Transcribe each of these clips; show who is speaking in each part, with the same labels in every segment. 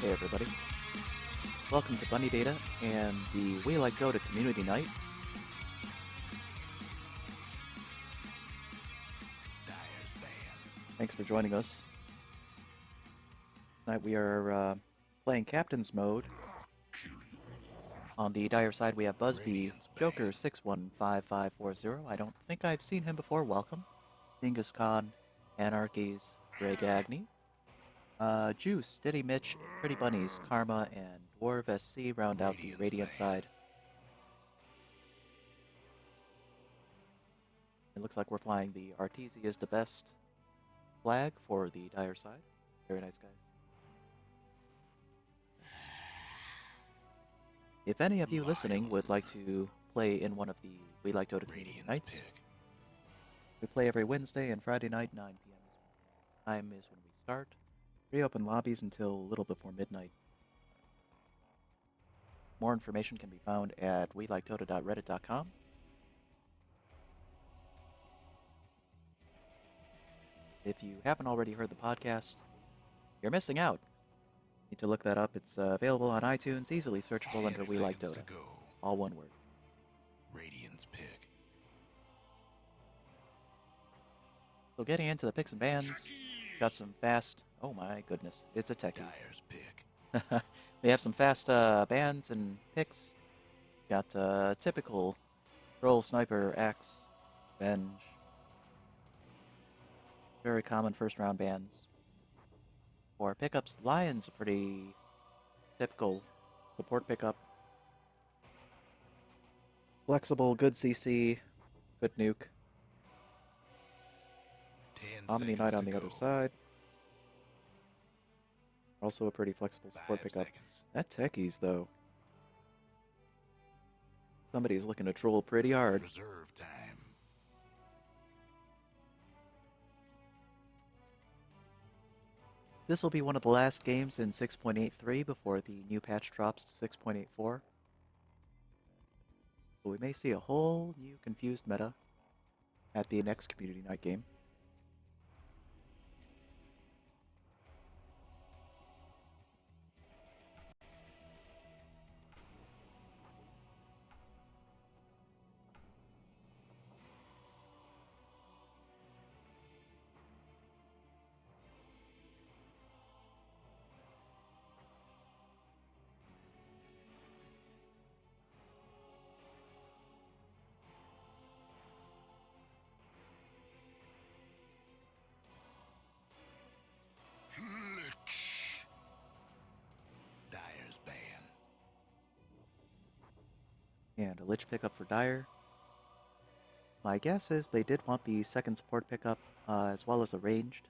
Speaker 1: Hey everybody, welcome to Bunny Data and the We Like Dota Community Night. Thanks for joining us. Tonight we are playing Captain's Mode. On the Dire side we have Busby, Joker615540. I don't think I've seen him before. Welcome. Dingus Khan, Anarchies, Greg Agni. Juice, Diddy Mitch, Pretty Bunnies, Karma, and Dwarf SC round out the Radiant side. It looks like we're flying the Arteezy is the best flag for the Dire side. Very nice, guys. If any of you listening would like to play in one of the We Like Dota community nights, we play every Wednesday and Friday night, 9 p.m. time is when we start. We open lobbies until a little before midnight. More information can be found at WeLikeDota.reddit.com. If you haven't already heard the podcast, you're missing out. You need to look that up. It's available on iTunes, easily searchable under We Like Dota. All one word.
Speaker 2: Radiant's pick.
Speaker 1: So getting into the picks and bans, got some fast... Oh my goodness, it's a techie.
Speaker 2: Dire's pick.
Speaker 1: We have some fast bans and picks. Got typical Troll, Sniper, Axe, Venge. Very common first round bans. For pickups, Lion's a pretty typical support pickup. Flexible, good CC, good nuke. Omni Knight on the other side. Also a pretty flexible support pickup. That techies, though. Somebody's looking to troll pretty hard.
Speaker 2: Reserve time.
Speaker 1: This will be one of the last games in 6.83 before the new patch drops to 6.84. So we may see a whole new confused meta at the next community night game.
Speaker 2: Dire's ban.
Speaker 1: And a Lich pickup for Dire. My guess is they did want the second support pickup as well as a ranged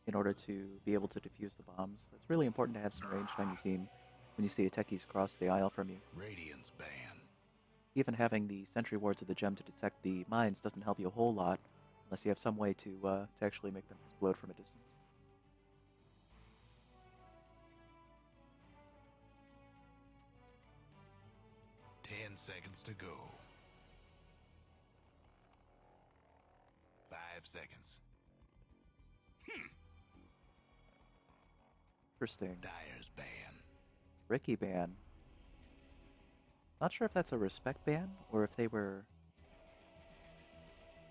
Speaker 1: in order to be able to defuse the bombs. It's really important to have some ranged on your team when you see a techies cross the aisle from you.
Speaker 2: Radiant's ban.
Speaker 1: Even having the sentry wards of the gem to detect the mines doesn't help you a whole lot unless you have some way to actually make them explode from a distance.
Speaker 2: Ten seconds to go. 5 seconds.
Speaker 1: Interesting.
Speaker 2: Dire's ban.
Speaker 1: Ricky ban. Not sure if that's a respect ban or if they were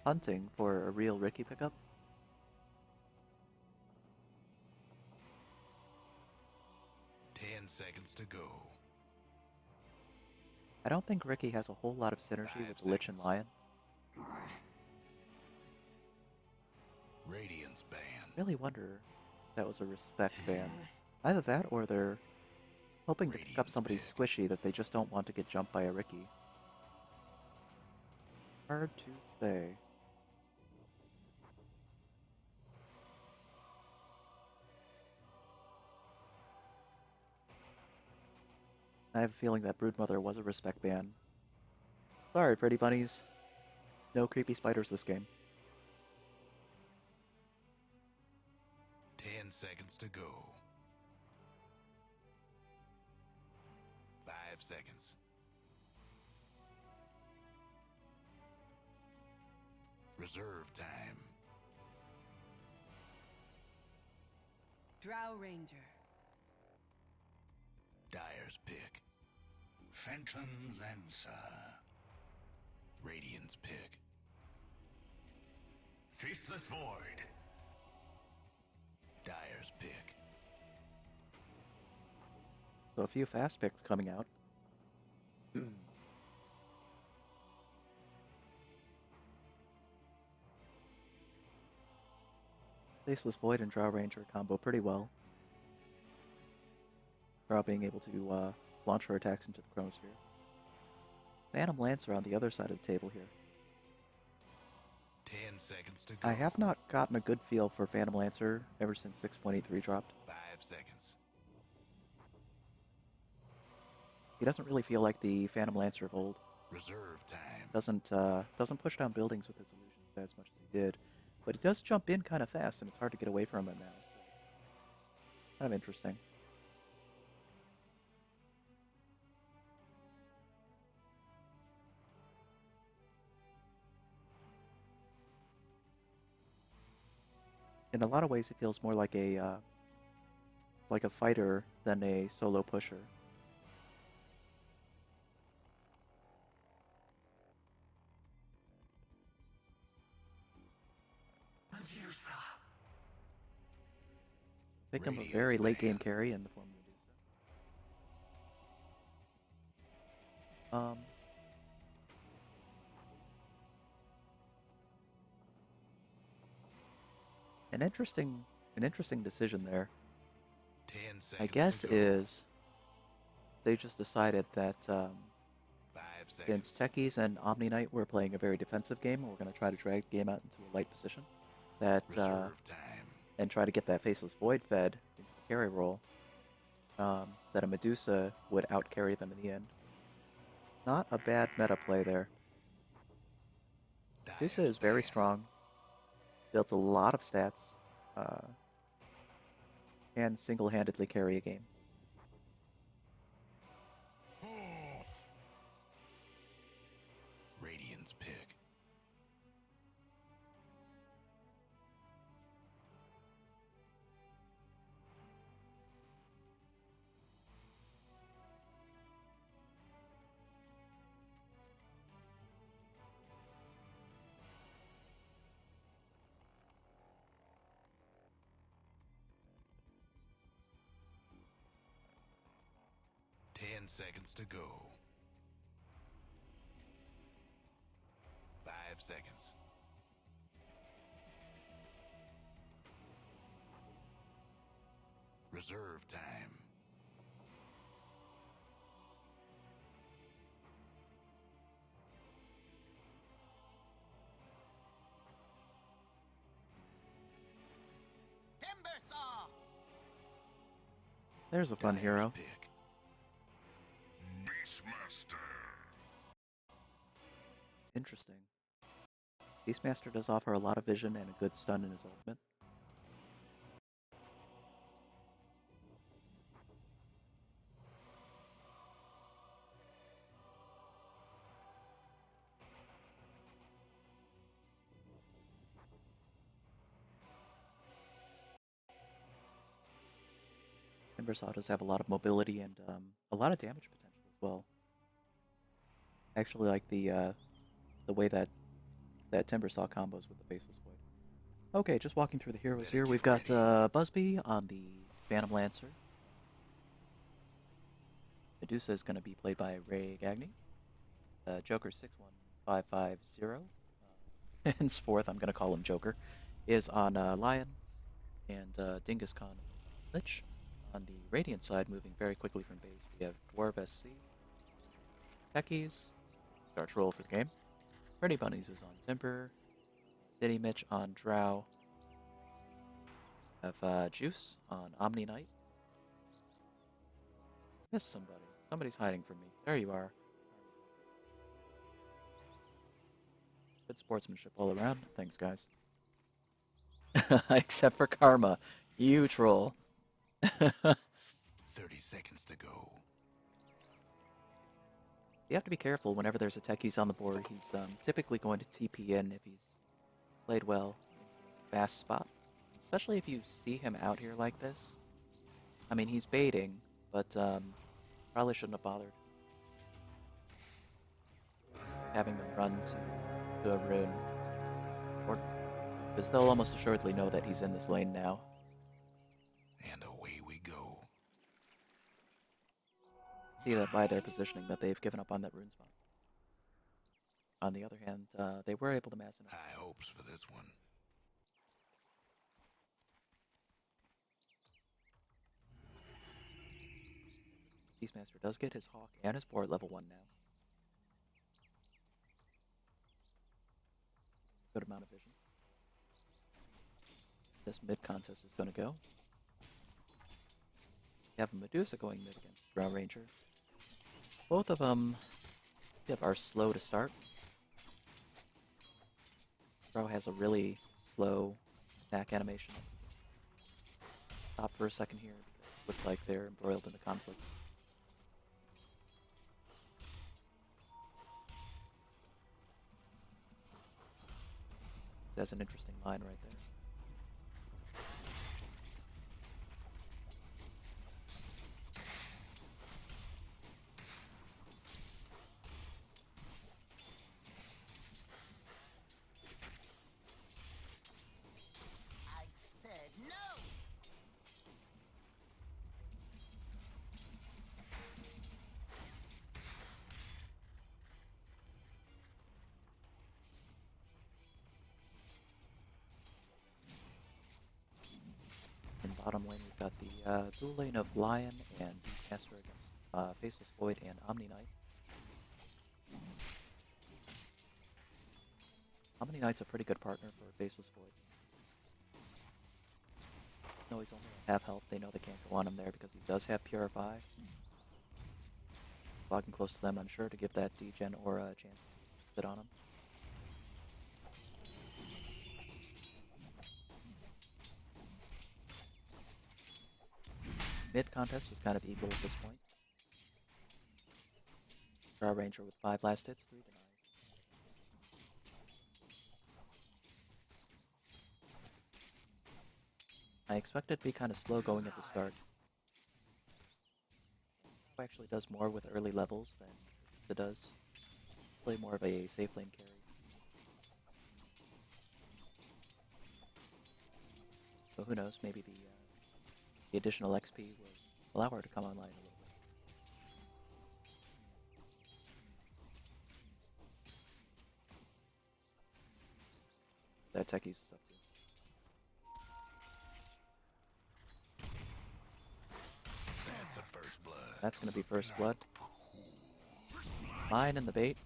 Speaker 1: hunting for a real Ricky pickup.
Speaker 2: 10 seconds to go.
Speaker 1: I don't think Ricky has a whole lot of synergy with Lich and Lion.
Speaker 2: Radiant's ban.
Speaker 1: Really wonder if that was a respect ban. Either that or they're hoping to pick up somebody squishy that they just don't want to get jumped by a Ricky. Hard to say. I have a feeling that Broodmother was a respect ban. Sorry, pretty bunnies. No creepy spiders this game.
Speaker 2: 10 seconds to go. 5 seconds. Reserve time.
Speaker 3: Drow Ranger.
Speaker 2: Dyer's pick.
Speaker 3: Phantom Lancer.
Speaker 2: Radiant's pick.
Speaker 3: Faceless Void.
Speaker 2: Dyer's pick.
Speaker 1: So a few fast picks coming out. Faceless Void and Drow Ranger combo pretty well. Drow being able to launch her attacks into the Chronosphere. Phantom Lancer on the other side of the table here.
Speaker 2: 10 seconds to go.
Speaker 1: I have not gotten a good feel for Phantom Lancer ever since 6.83 dropped.
Speaker 2: 5 seconds.
Speaker 1: He doesn't really feel like the Phantom Lancer of old.
Speaker 2: Reserve time.
Speaker 1: Doesn't push down buildings with his illusions as much as he did, but he does jump in kind of fast, and it's hard to get away from him now. So kind of interesting. In a lot of ways, it feels more like a fighter than a solo pusher. Pick him a very late game carry in the form of Medusa. An interesting decision there.
Speaker 2: 10 seconds
Speaker 1: I guess
Speaker 2: to go.
Speaker 1: is they just decided that
Speaker 2: 5 seconds.
Speaker 1: since Techies and Omni Knight were playing a very defensive game, we're going to try to drag the game out into a light position. That
Speaker 2: Reserve time.
Speaker 1: and try to get that Faceless Void fed into the carry role. That a Medusa would out carry them in the end. Not a bad meta play there. Medusa is very strong. Builds a lot of stats. And single-handedly carry a game.
Speaker 2: Radiant's pick. Seconds to go. 5 seconds. Reserve time.
Speaker 3: Timbersaw.
Speaker 1: There's a fun hero.
Speaker 2: Pick.
Speaker 1: Interesting. Beastmaster does offer a lot of vision and a good stun in his ultimate. Timbersaw does have a lot of mobility and a lot of damage potential as well. I actually like the way that Timbersaw combos with the Faceless Void. Okay, just walking through the heroes here. We've got Busby on the Phantom Lancer. Medusa is going to be played by Ray Gagny. Joker 61550. Henceforth, I'm going to call him Joker. Is on Lion. And Dingus Khan is on Lich. On the Radiant side, moving very quickly from base, we have Dwarf SC. Techies. Starts roll for the game. Pretty Bunnies is on Timber. Diddy Mitch on Drow. Have Juice on Omni Knight. Missed somebody. Somebody's hiding from me. There you are. Good sportsmanship all around. Thanks, guys. Except for Karma. You troll.
Speaker 2: 30 seconds to go.
Speaker 1: You have to be careful whenever there's a Techies on the board. He's typically going to TP in if he's played well. Fast spot. Especially if you see him out here like this. I mean, he's baiting, but Probably shouldn't have bothered having them run to a rune. Because they'll almost assuredly know that he's in this lane now.
Speaker 2: And away we go.
Speaker 1: See that by their positioning that they've given up on that rune spot. On the other hand, they were able to mass enough.
Speaker 2: High hopes for this one.
Speaker 1: Beastmaster does get his Hawk and his Boar at level 1 now. Good amount of vision. This mid contest is going to go. You have Medusa going mid against Drow Ranger. Both of them are slow to start. Drow has a really slow attack animation. Stop for a second here because it looks like they're embroiled in a conflict. That's an interesting line right there.
Speaker 3: I said no!
Speaker 1: In bottom lane, we've got the dual lane of Lion and Beastmaster against Faceless Void and Omni Knight. Omni Knight's a pretty good partner for Faceless Void. No, he's only at half health. They know they can't go on him there because he does have Purify. Walking close to them, I'm sure, to give that degen aura a chance to sit on him. Mid contest is kind of equal at this point. Drow Ranger with 5 last hits, 3 denies. I expect it to be kind of slow going at the start. It actually does more with early levels than it does. Play more of a safe lane carry. So who knows, maybe the additional XP will allow her to come online a little bit. That Techies is up to.
Speaker 2: That's a first blood.
Speaker 1: That's going to be first blood. Mine and the bait.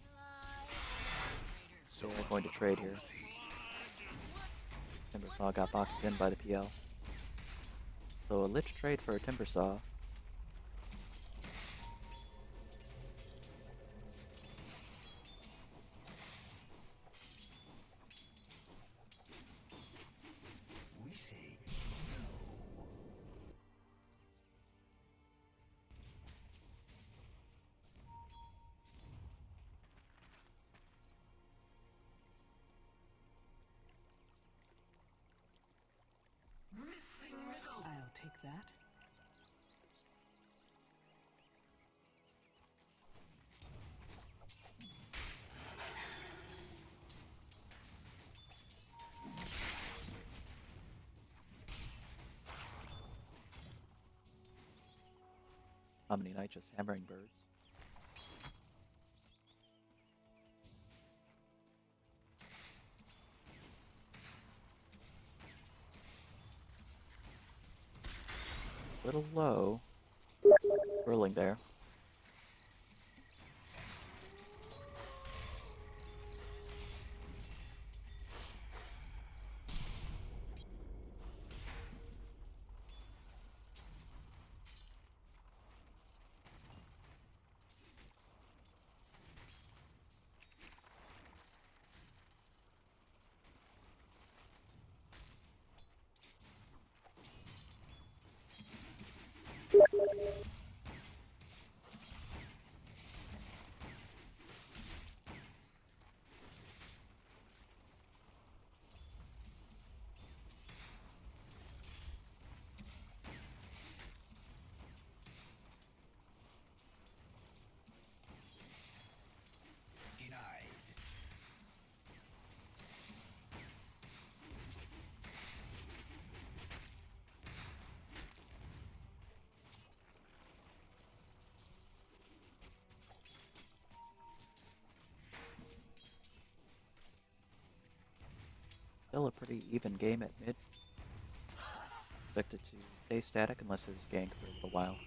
Speaker 1: So we're going to trade here. Timbersaw got boxed in by the PL. So a Lich trade for a Timbersaw.
Speaker 3: We say
Speaker 4: I'll take that.
Speaker 1: Omni Knight just hammering birds. Little low. Whirling there. Still a pretty even game at mid. Expected to stay static unless there's gank for a little while.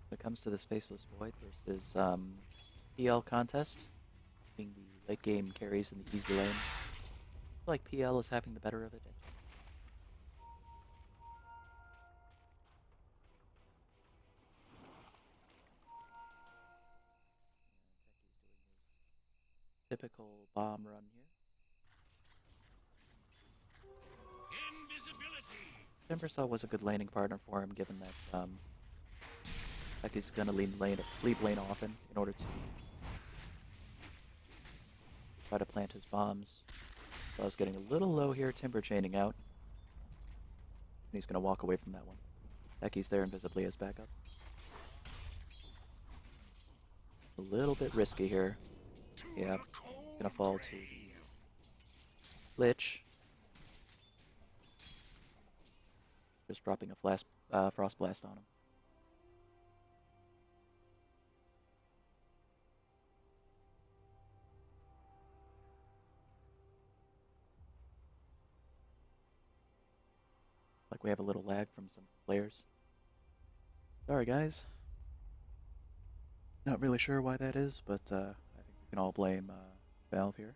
Speaker 1: When it comes to this Faceless Void versus PL contest, being the late game carries in the easy lane, I feel like PL is having the better of it. Typical bomb run here. Timbersaw was a good laning partner for him, given that he's gonna leave lane often in order to try to plant his bombs. So I was getting a little low here, Timber chaining out. And he's gonna walk away from that one. Becky's there invisibly as backup. A little bit risky here. Yeah, he's gonna fall to the Lich. Just dropping a Frost Blast on him. Like we have a little lag from some players. Sorry guys. Not really sure why that is, but I think we can all blame Valve here.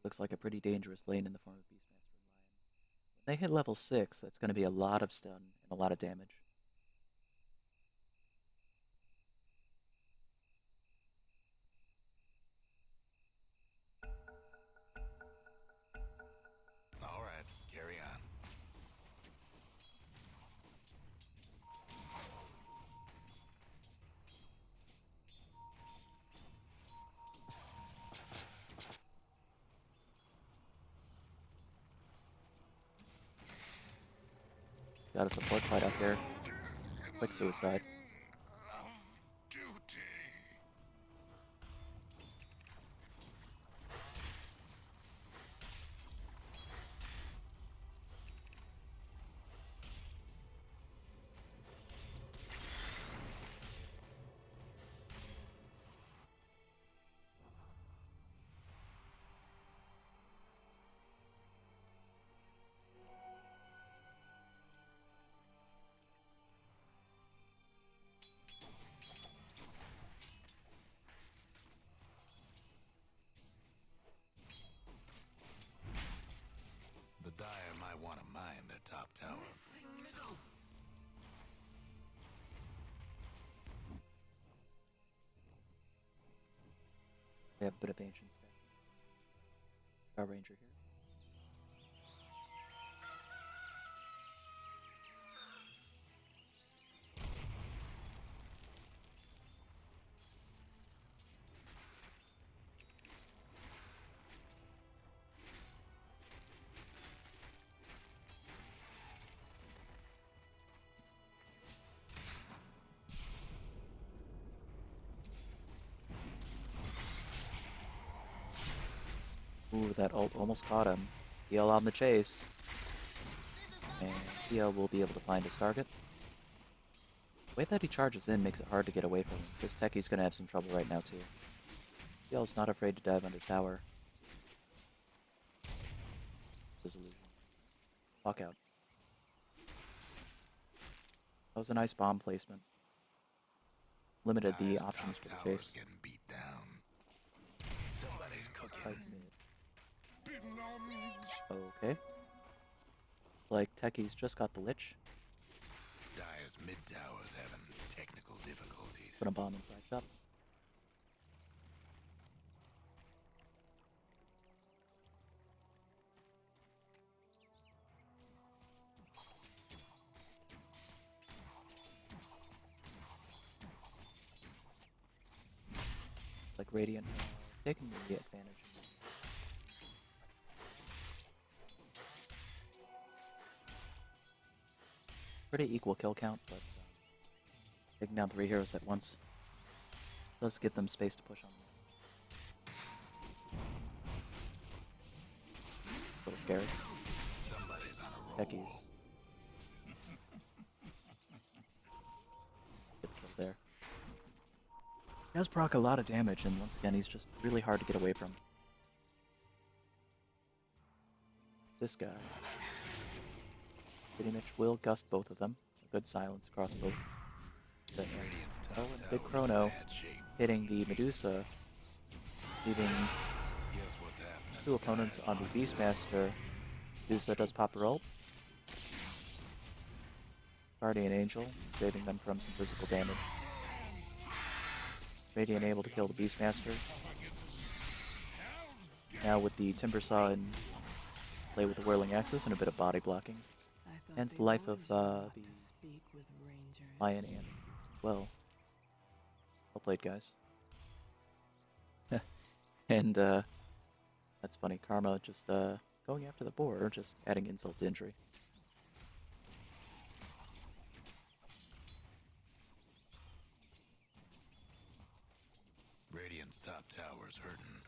Speaker 1: Looks like a pretty dangerous lane in the form of Beastmaster and Lion. When they hit level 6, that's going to be a lot of stun and a lot of damage.
Speaker 2: All right, carry on.
Speaker 1: Got a support fight out there. Quick suicide.
Speaker 2: The Dire might want to mine their top tower.
Speaker 1: They have a bit of ancient stuff. Our Ranger here. Ooh, that ult almost caught him. PL on the chase. And PL will be able to find his target. The way that he charges in makes it hard to get away from him. This Techie's gonna have some trouble right now too. PL's not afraid to dive under tower. Disillusion. Walk out. That was a nice bomb placement. Limited the options for the chase.
Speaker 2: Getting beat down. Somebody's cooking.
Speaker 1: Fight mid. Okay. Like Techie's just got the Lich.
Speaker 2: Dire's mid tower's having technical difficulties.
Speaker 1: Put a bomb inside shop. Like Radiant taking the advantage. Pretty equal kill count, but taking down 3 heroes at once does give them space to push on them. A little scary.
Speaker 2: Somebody's on a roll.
Speaker 1: Becky's. Good kill there. He does proc a lot of damage, and once again, he's just really hard to get away from. This guy pretty much will gust both of them. A good silence across both. And Big Chrono hitting the Medusa, leaving 2 opponents on the Beastmaster. Medusa does pop her ult. Guardian Angel, saving them from some physical damage. Radiant able to kill the Beastmaster. Now with the Timber Saw in play with the Whirling Axis and a bit of body blocking. Hence the life of the Lion and well. Well played, guys. And that's funny. Karma just going after the boar, just adding insult to injury.
Speaker 2: Radiant's top tower's hurting.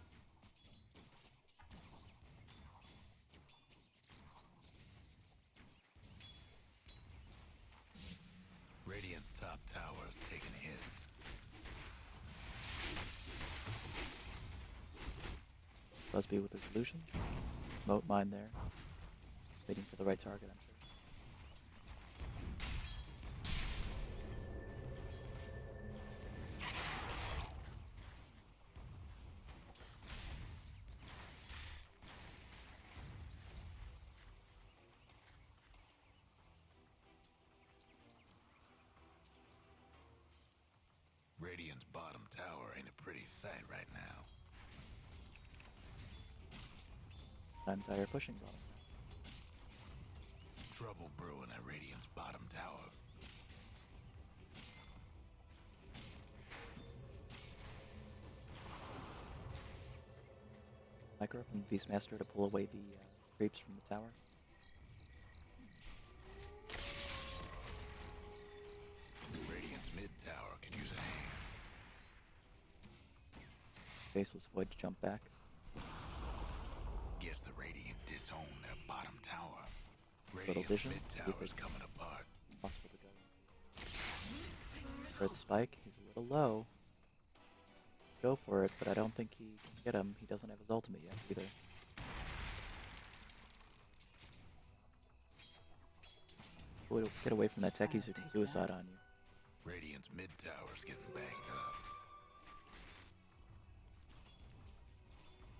Speaker 2: Radiant's top tower's taking hits.
Speaker 1: Busby with his illusion. Moat mine there. Waiting for the right target, I'm sure.
Speaker 2: Radiant's bottom tower ain't a pretty sight right now.
Speaker 1: I'm tired of pushing bottom.
Speaker 2: Trouble brewing at Radiant's bottom tower.
Speaker 1: Micro from Beastmaster to pull away the creeps from the tower.
Speaker 2: Radiant's mid tower could use a hand.
Speaker 1: Faceless Void to jump back.
Speaker 2: Guess the Radiant disown their bottom tower.
Speaker 1: Little
Speaker 2: Radiant's
Speaker 1: vision.
Speaker 2: mid
Speaker 1: See if
Speaker 2: tower's
Speaker 1: it's
Speaker 2: coming apart.
Speaker 1: possible to go. Red Spike, he's a little low. Go for it, but I don't think he can get him. He doesn't have his ultimate yet either. Get away from that techies who can suicide on you.
Speaker 2: Radiant's mid tower's getting banged up.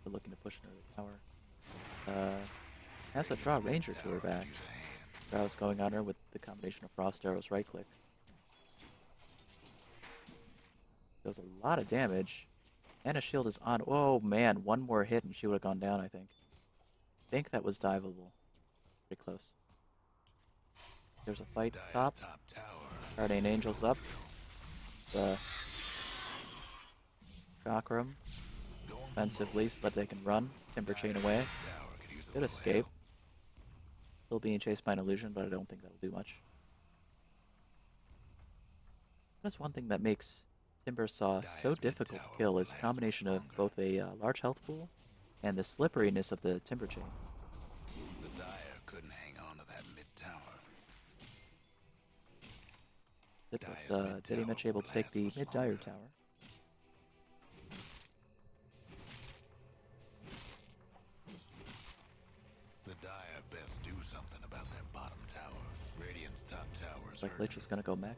Speaker 1: They're looking to push into the tower. Has to draw Ranger to her back. Drow's going on her with the combination of Frost Arrows right click. Does a lot of damage. And a shield is on. Oh man, one more hit and she would have gone down, I think. I think that was diveable. Pretty close. There's a fight top. Guardian Angel's up. The Chakram. Offensively so that they can run. Timber Chain away. Good escape. Still being chased by an illusion, but I don't think that'll do much. That's one thing that makes Timber Saw so difficult to kill is the combination of both a large health pool And the slipperiness of the timber chain.
Speaker 2: The Dire couldn't hang on to that mid-tower.
Speaker 1: But Diddy Mitch able to take the mid-dire tower.
Speaker 2: The Dire best do something about that bottom tower. Radiant's top tower is
Speaker 1: Like Lich is gonna go mech.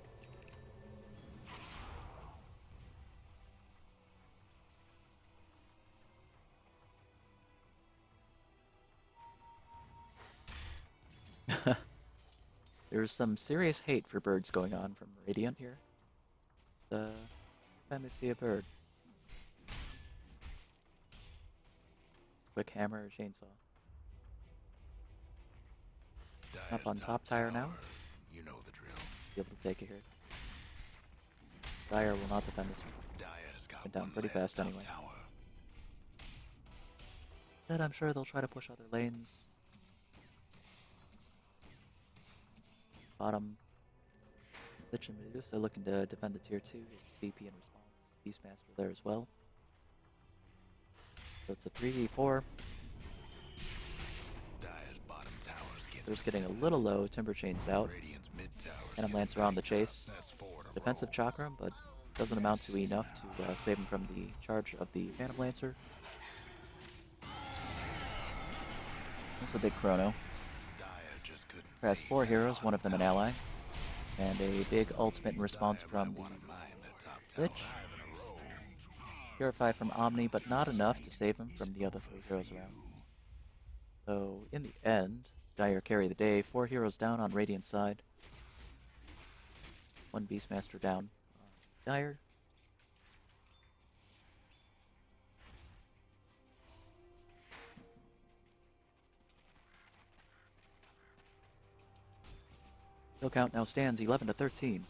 Speaker 1: There's some serious hate for birds going on from Radiant here. Every time they see a bird. Quick hammer or chainsaw. Up on top tire now.
Speaker 2: You know the drill.
Speaker 1: Be able to take it here. Dire will not defend this one.
Speaker 2: Dire's got
Speaker 1: Went down
Speaker 2: one
Speaker 1: pretty
Speaker 2: last
Speaker 1: fast
Speaker 2: top
Speaker 1: anyway.
Speaker 2: Tower.
Speaker 1: But I'm sure they'll try to push other lanes. Bottom. Lich and Medusa looking to defend the tier 2. There's VP in response. Beastmaster there as well. So it's a 3v4.
Speaker 2: Dire's bottom tower's
Speaker 1: There's getting a little low. Timber chains out.
Speaker 2: Radiant's mid tower's
Speaker 1: Phantom Lancer on the chase.
Speaker 2: That's four in a
Speaker 1: Defensive
Speaker 2: row.
Speaker 1: chakra, but doesn't amount to enough to save him from the charge of the Phantom Lancer. That's a big chrono.
Speaker 2: Dire just couldn't
Speaker 1: Has
Speaker 2: save
Speaker 1: 4
Speaker 2: that
Speaker 1: heroes,
Speaker 2: bottom
Speaker 1: one of them an
Speaker 2: tower.
Speaker 1: ally. And a big ultimate in response
Speaker 2: Dire
Speaker 1: from
Speaker 2: might
Speaker 1: the
Speaker 2: wanna mine that top
Speaker 1: Lich.
Speaker 2: tower. Five in a row.
Speaker 1: Purify from Omni, but not enough to save him from the other 3 heroes around. So, in the end, Dire carry the day. 4 heroes down on Radiant side. 1 Beastmaster down on Dire. Kill count now stands 11 to 13.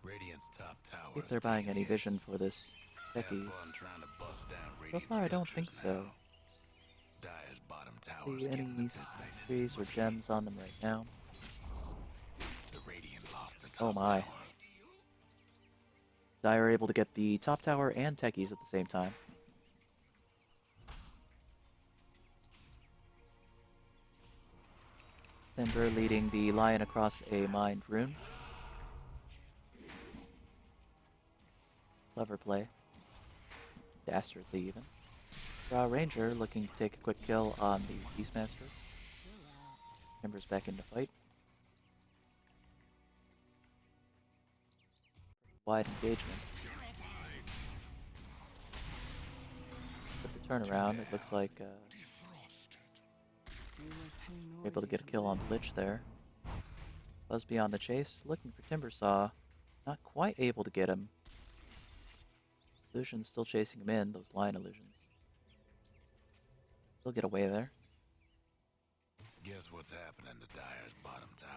Speaker 2: Radiant's top tower.
Speaker 1: If they're buying any vision for this techies. So far, I don't think so.
Speaker 2: Dire's bottom tower.
Speaker 1: See any trees or gems on them right now.
Speaker 2: The Radiant lost the
Speaker 1: Oh
Speaker 2: top
Speaker 1: my.
Speaker 2: tower.
Speaker 1: Dire able to get the top tower and techies at the same time. Timber leading the lion across a mined rune. Clever play. Dastardly even. Draw Ranger looking to take a quick kill on the Beastmaster. Timber's back into fight. Wide engagement. With the turnaround, it looks like able to get a kill on the Lich there. Busby on the chase, looking for Timbersaw. Not quite able to get him. Illusion's still chasing him in, those line illusions. He'll get away there.
Speaker 2: Guess what's happening to Dire's bottom tower?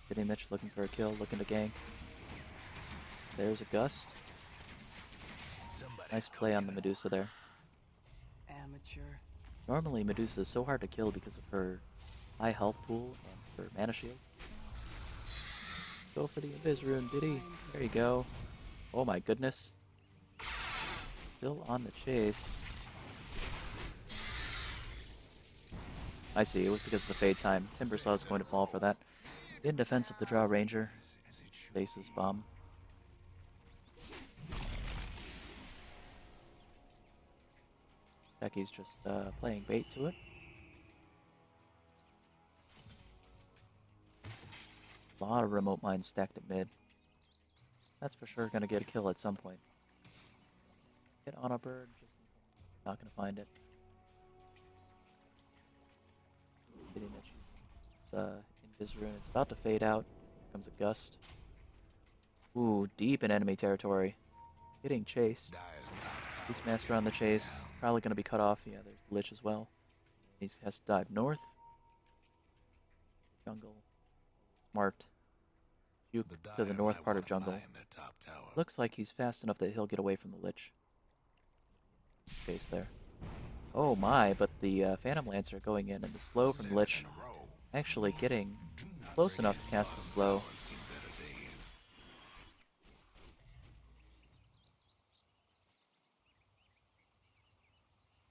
Speaker 1: Getting Mitch looking for a kill, looking to gank. There's a gust. Nice play on the Medusa there.
Speaker 4: Amateur.
Speaker 1: Normally Medusa is so hard to kill because of her high health pool and her mana shield. Go for the Invis rune, Diddy. There you go. Oh my goodness. Still on the chase. I see. It was because of the fade time. Timbersaw is going to fall for that. In defense of the Drow Ranger. Bases bomb. Techi's just playing bait to it. A lot of remote mines stacked at mid. That's for sure gonna get a kill at some point. Hit on a bird, just not gonna find it. Hitting it. Invis rune. It's about to fade out. Here comes a gust. Ooh, deep in enemy territory. Getting chased. Beastmaster on the chase. Probably gonna be cut off. Yeah, there's the Lich as well. He has to dive north. Jungle. Smart. Juke to the north part of jungle. Looks like he's fast enough that he'll get away from the Lich. Chase there. Oh my, but the Phantom Lancer going in and the slow from Lich actually getting close enough to cast the slow.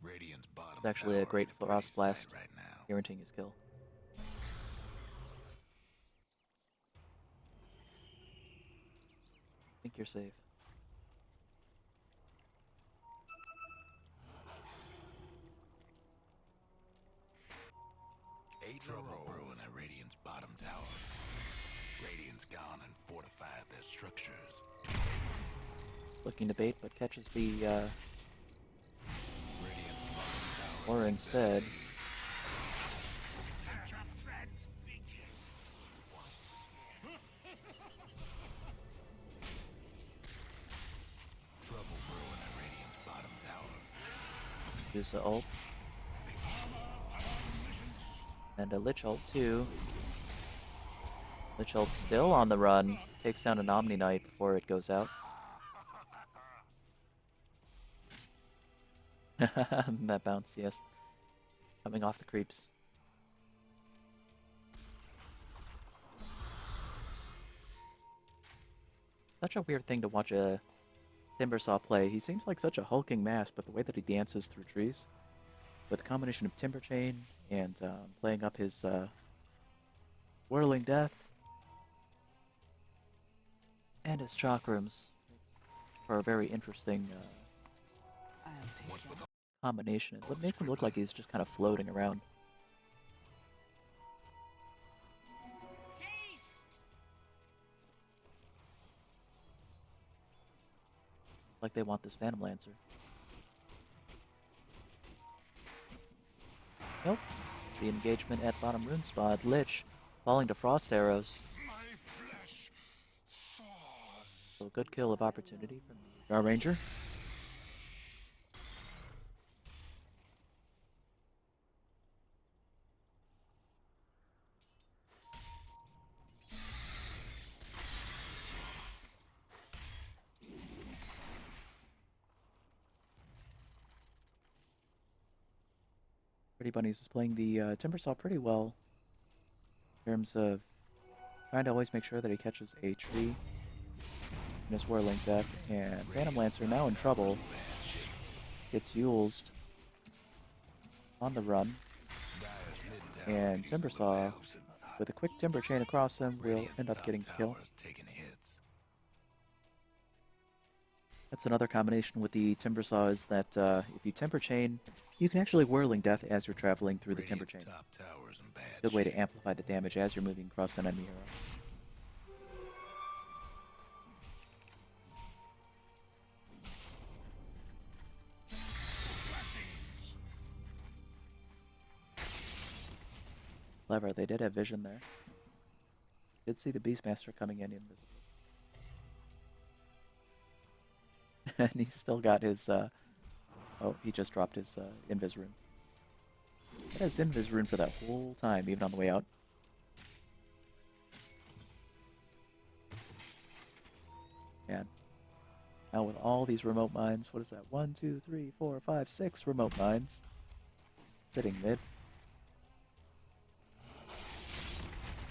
Speaker 1: It's actually a great Frost Blast, guaranteeing his kill. I think you're safe.
Speaker 2: Trouble brewing at Radiant's bottom tower. Radiant's gone and fortified their structures.
Speaker 1: Looking to bait, but catches the or instead.
Speaker 2: Trouble brewing at Radiant's bottom tower.
Speaker 1: Use the ult. And a Lich ult too. Lich ult still on the run. Takes down an Omni Knight before it goes out. That bounce, yes. Coming off the creeps. Such a weird thing to watch a Timbersaw play. He seems like such a hulking mass, but the way that he dances through trees, with a combination of Timber Chain and playing up his Whirling Death and his chakrams, for a very interesting combination. What makes him look like he's just kind of floating around. Like they want this Phantom Lancer. Nope. The engagement at bottom rune spot. Lich falling to frost arrows. So a good kill of opportunity from the Drow Ranger. Pretty Bunnies is playing the Timbersaw pretty well in terms of trying to always make sure that he catches a tree in his Whirling Death, and Phantom Lancer now in trouble. Gets Yulesed on the run, and Timbersaw, with a quick Timber Chain across him, will end up getting the kill. That's another combination with the Timbersaw, is that if you Timber Chain, you can actually Whirling Death as you're traveling through the Timber Chain. Good way to amplify the damage as you're moving across an enemy hero. Clever, they did have vision there. Did see the Beastmaster coming in invisibly. And he's still got his, oh, he just dropped his Invis rune. He had his Invis rune for that whole time, even on the way out. Man. Now with all these remote mines, what is that? 1, 2, 3, 4, 5, 6 remote mines. Sitting mid.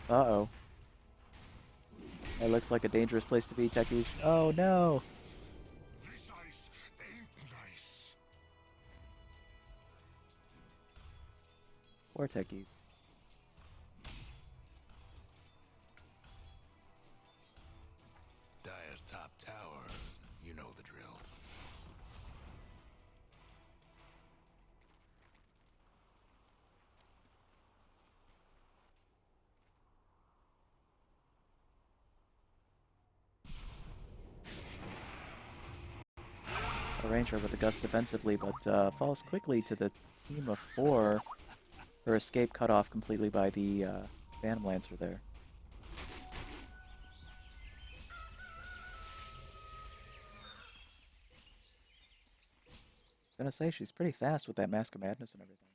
Speaker 1: Uh-oh. That looks like a dangerous place to be, techies. Oh no!
Speaker 3: This ice ain't nice.
Speaker 1: Poor techies.
Speaker 2: Dire's top tower, you know the drill.
Speaker 1: A Ranger with a gust defensively, but falls quickly to the team of 4. Her escape cut off completely by the Phantom Lancer there. I was gonna say, she's pretty fast with that Mask of Madness and everything.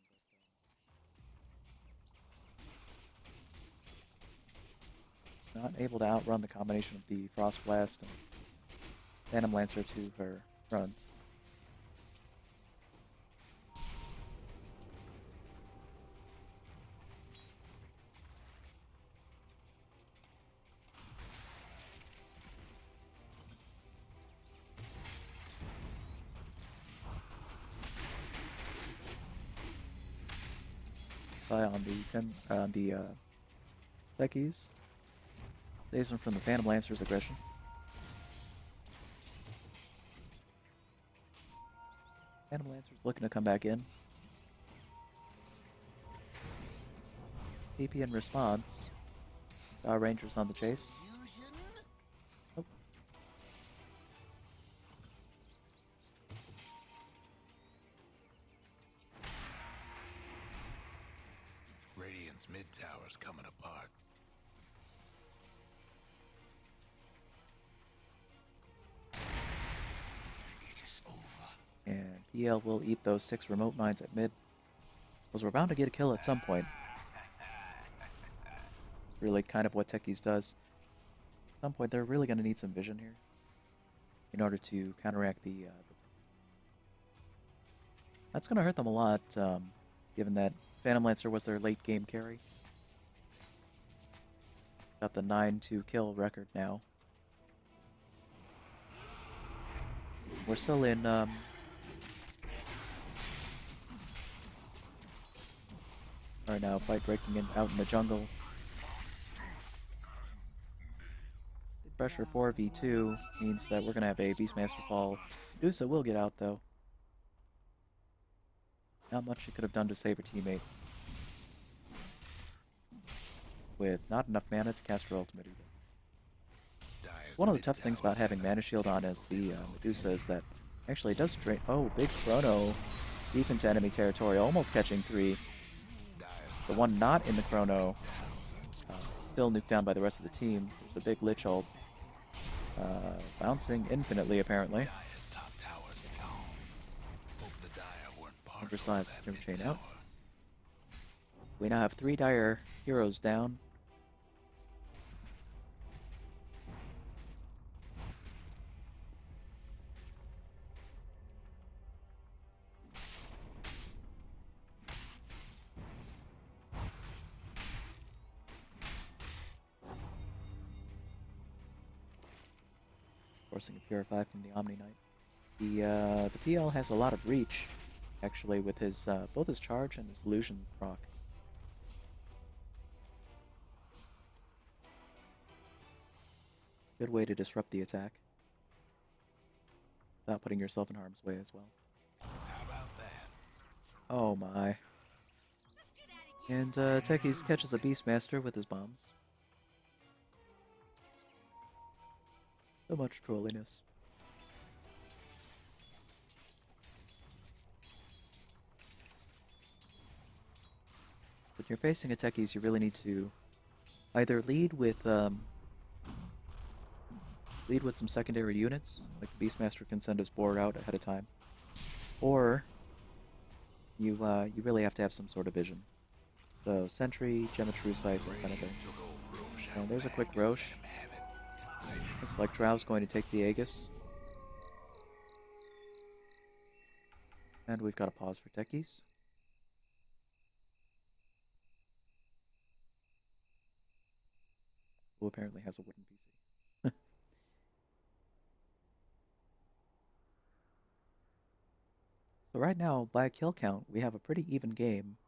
Speaker 1: But, not able to outrun the combination of the Frost Blast and Phantom Lancer to her front. On the techies. Saves him from the Phantom Lancer's aggression. Phantom Lancer's looking to come back in. TP in response. Our Rangers on the chase. Oh.
Speaker 2: Radiant's mid tower's coming apart. It is over.
Speaker 1: And PL will eat those 6 remote mines at mid. Because we're bound to get a kill at some point. Really kind of what techies does. At some point, they're really going to need some vision here in order to counteract the That's going to hurt them a lot, given that Phantom Lancer was their late game carry. Got the 9-2 kill record now. We're still in right now, fight breaking out in the jungle. Pressure 4v2 means that we're going to have a Beastmaster fall. Medusa will get out, though. Not much she could have done to save her teammate. With not enough mana to cast her ultimate either. One of the tough things about having Mana Shield on as the Medusa is that actually it does drain... Oh, big Chrono deep into enemy territory, almost catching 3. The one not in the Chrono still nuked down by the rest of the team. There's a big Lich ult. Bouncing infinitely, apparently. Undersized Stim Chain out. We now have 3 Dire heroes down. Forcing a Purify from the Omni Knight. The PL has a lot of reach, actually, with his both his charge and his illusion proc. Good way to disrupt the attack without putting yourself in harm's way as well.
Speaker 2: How about that?
Speaker 1: Oh my. And Techies catches a Beastmaster with his bombs. So much trolliness. When you're facing a Techies, you really need to either lead with some secondary units, like the Beastmaster can send his board out ahead of time, or you really have to have some sort of vision. So Sentry, Gem of True Sight, that kind of thing. And there's a quick Roche. Looks like Drow's going to take the Aegis. And we've got a pause for Techies. Who apparently has a wooden PC. So right now, by kill count, we have a pretty even game.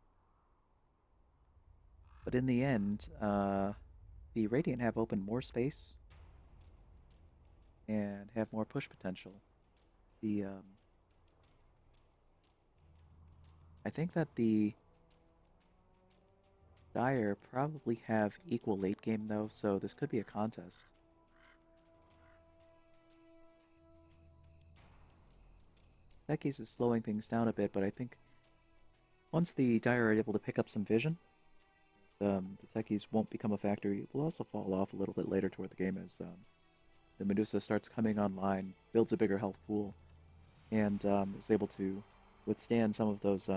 Speaker 1: But in the end, the Radiant have opened more space and have more push potential. The I think that the Dire probably have equal late game though, so this could be a contest. Techies is slowing things down a bit, but I think once the Dire are able to pick up some vision, the Techies won't become a factor. It will also fall off a little bit later toward the game as the Medusa starts coming online, builds a bigger health pool, and is able to withstand some of those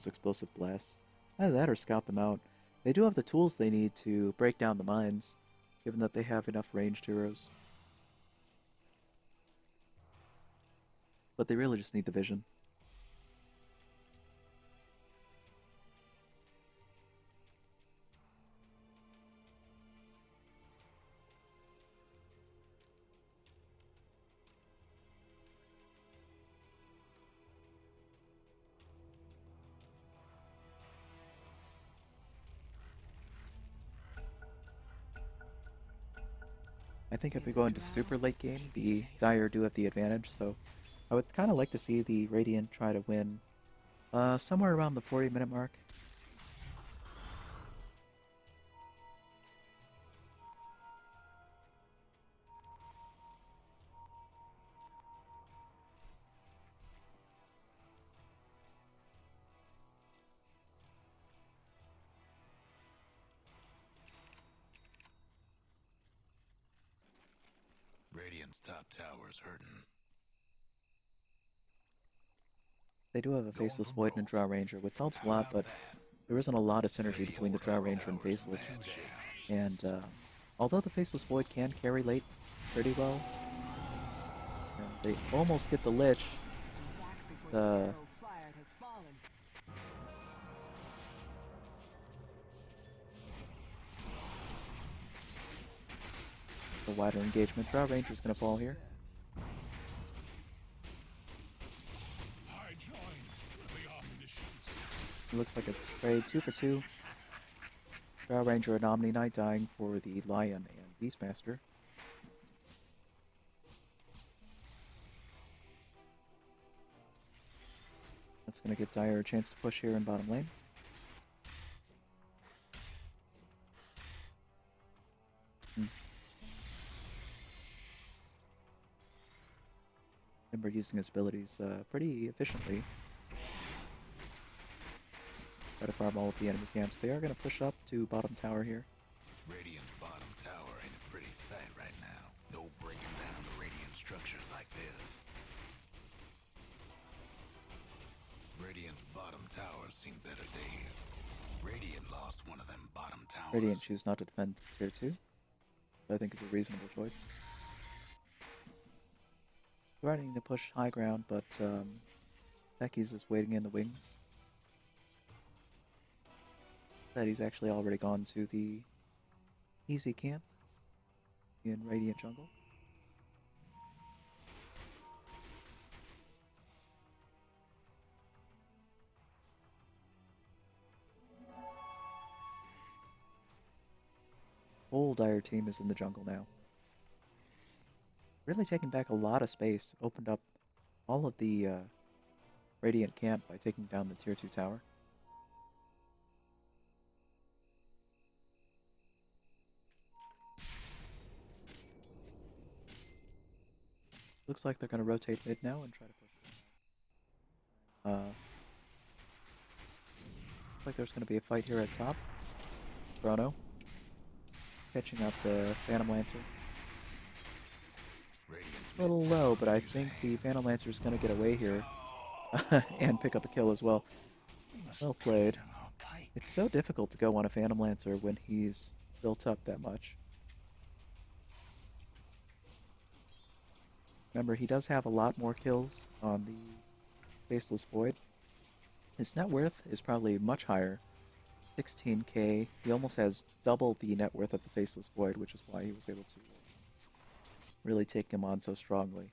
Speaker 1: explosive blasts. Either that or scout them out. They do have the tools they need to break down the mines, given that they have enough ranged heroes. But they really just need the vision. I think if we go into super late game, the Dire do have the advantage, so I would kind of like to see the Radiant try to win somewhere around the 40-minute mark.
Speaker 2: Radiant's top tower's hurting.
Speaker 1: They do have a
Speaker 2: Going
Speaker 1: Faceless
Speaker 2: for
Speaker 1: Void and a
Speaker 2: broke.
Speaker 1: Drow Ranger, which helps a
Speaker 2: How
Speaker 1: lot,
Speaker 2: about
Speaker 1: but
Speaker 2: that?
Speaker 1: there isn't a lot of synergy between the
Speaker 2: Radiant's
Speaker 1: Drow
Speaker 2: top
Speaker 1: Ranger and
Speaker 2: tower's
Speaker 1: Faceless.
Speaker 2: man down.
Speaker 1: And although the Faceless Void can carry late pretty well, they almost get the Lich.
Speaker 4: Back before the
Speaker 1: The
Speaker 4: arrow fired has fallen.
Speaker 1: wider engagement. Drow Ranger's going to fall here.
Speaker 3: I joined the omniscience.
Speaker 1: It looks like it's trade 2 for 2. Drow Ranger and Omni Knight dying for the Lion and Beastmaster. That's going to give Dire a chance to push here in bottom lane. Ember using his abilities pretty efficiently. Try to farm all of the enemy camps. They are going to push up to bottom tower here.
Speaker 2: Radiant's bottom tower ain't a pretty sight right now. No breaking down the Radiant structures like this. Radiant's bottom tower's seen better days. Radiant lost one of them bottom towers.
Speaker 1: Radiant choose not to defend tier 2. I think is a reasonable choice. Threatening to push high ground, but Becky's is waiting in the wings. That he's actually already gone to the easy camp in Radiant Jungle. Whole Dire team is in the jungle now. Really taking back a lot of space. Opened up all of the Radiant camp by taking down the tier 2 tower. Looks like they're going to rotate mid now and try to push. Looks like there's going to be a fight here at top. Chrono catching up the Phantom Lancer.
Speaker 2: Radiant's
Speaker 1: A little low, but I think the Phantom Lancer is going to get away here and pick up a kill as well. Well played. It's so difficult to go on a Phantom Lancer when he's built up that much. Remember, he does have a lot more kills on the Faceless Void. His net worth is probably much higher. 16k. He almost has double the net worth of the Faceless Void, which is why he was able to really take him on so strongly.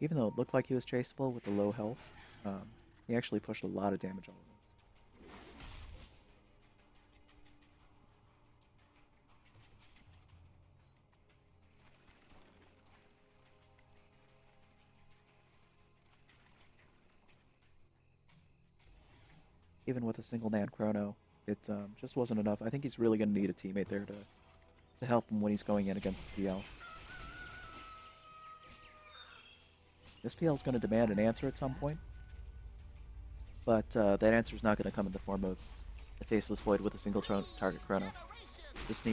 Speaker 1: Even though it looked like he was chaseable with the low health, he actually pushed a lot of damage on him. even with a single Nan Chrono, it just wasn't enough. I think he's really going to need a teammate there to help him when he's going in against the PL. This PL is going to demand an answer at some point, but that answer is not going to come in the form of a Faceless Void with a single target Chrono. Just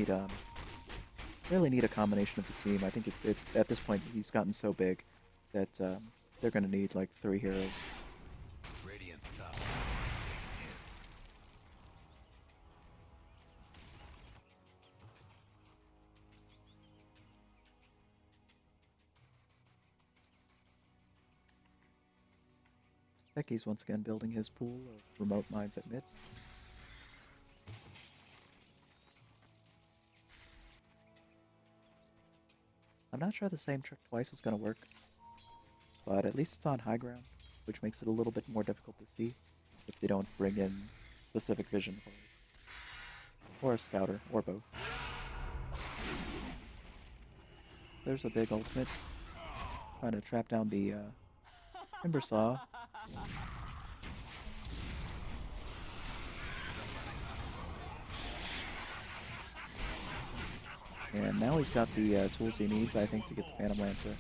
Speaker 1: really need a combination of the team. I think at this point he's gotten so big that they're going to need like 3 heroes.
Speaker 2: Radiant's top tower is taking hits.
Speaker 1: Becky's once again building his pool of remote mines at mid. I'm not sure the same trick twice is going to work, but at least it's on high ground, which makes it a little bit more difficult to see if they don't bring in specific vision for it. Or a scouter, or both. There's a big ultimate, trying to trap down the Timbersaw. And now he's got the tools he needs, I think, to get the Phantom Lancer.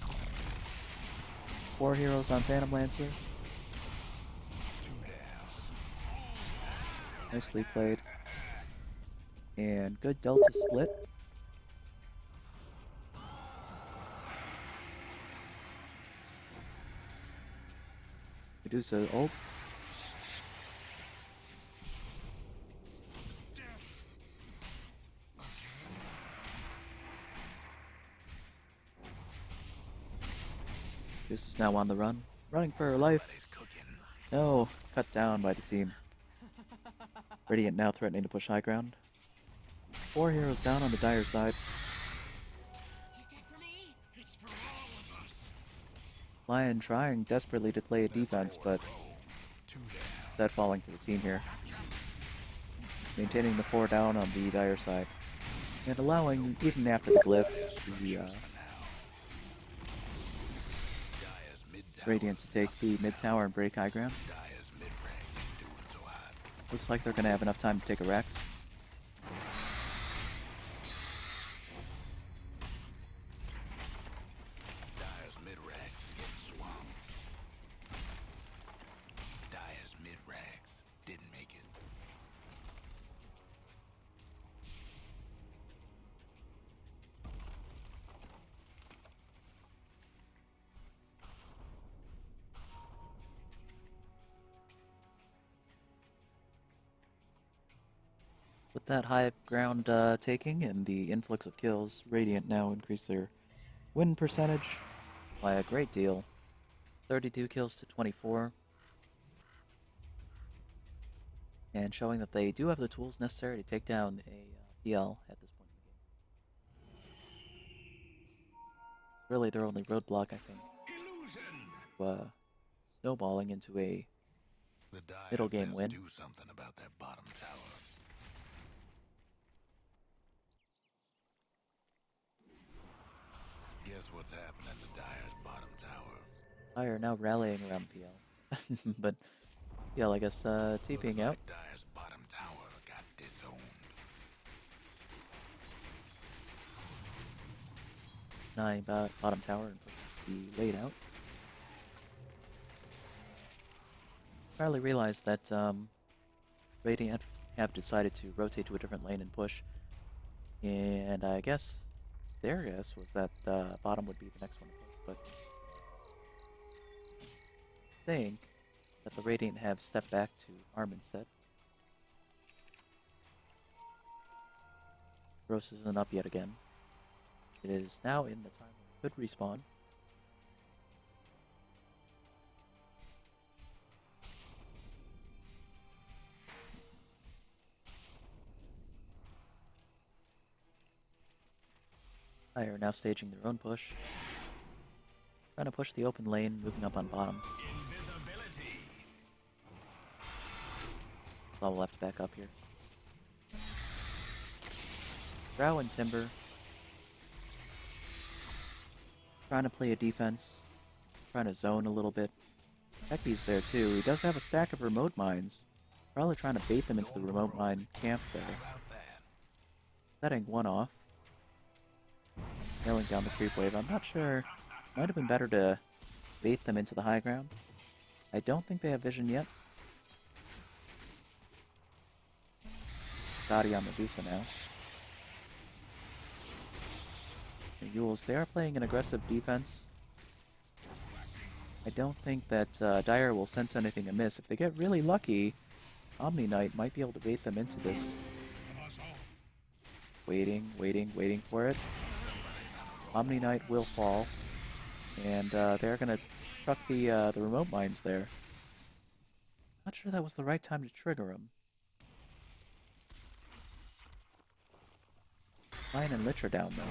Speaker 1: 4 heroes on Phantom Lancer. Nicely played. And good Delta split. Medusa ult. This is now on the run. Running for her life. No, cut down by the team. Radiant now threatening to push high ground. 4 heroes down on the Dire side.
Speaker 3: Is that for me? It's for all of us.
Speaker 1: Lion trying desperately to play a defense, but instead falling to the team here. Maintaining the 4 down on the Dire side. And allowing, even after the glyph, the Radiant to take the mid tower and break high ground. Looks like they're going to have enough time to take a Rex.
Speaker 2: Dire's mid-rax getting swamped. Dire's mid-rax didn't make it.
Speaker 1: With that high ground taking and the influx of kills, Radiant now increase their win percentage by a great deal. 32 kills to 24. And showing that they do have the tools necessary to take down a PL at this point in the game. Really their only roadblock, I think. Snowballing into a middle game win.
Speaker 2: Do something about that bottom tower. Guess what's happening to Dire's bottom tower?
Speaker 1: Dire now rallying around PL. But PL, I guess, TPing out.
Speaker 2: Like Dire's bottom tower got disowned.
Speaker 1: Denying bottom tower and pushing the late out. Finally realized that Radiant have decided to rotate to a different lane and push. And I guess their guess was that bottom would be the next one to push, but I think that the Radiant have stepped back to farm instead. Gross isn't up yet again. It is now in the time when it could respawn. Fire now staging their own push. Trying to push the open lane, moving up on bottom. All left back up here. Drow and Timber. Trying to play a defense. Trying to zone a little bit. Becky's there too. He does have a stack of remote mines. Probably trying to bait them into the remote mine camp there.
Speaker 2: About that.
Speaker 1: Setting one off. Nailing down the creep wave. I'm not sure. Might have been better to bait them into the high ground. I don't think they have vision yet. Scotty on Medusa now. The Yules, they are playing an aggressive defense. I don't think that Dire will sense anything amiss. If they get really lucky, Omni Knight might be able to bait them into this. Waiting for it. Omni Knight will fall. And they're going to chuck the remote mines there. Not sure that was the right time to trigger them. Lion and Lich are down though.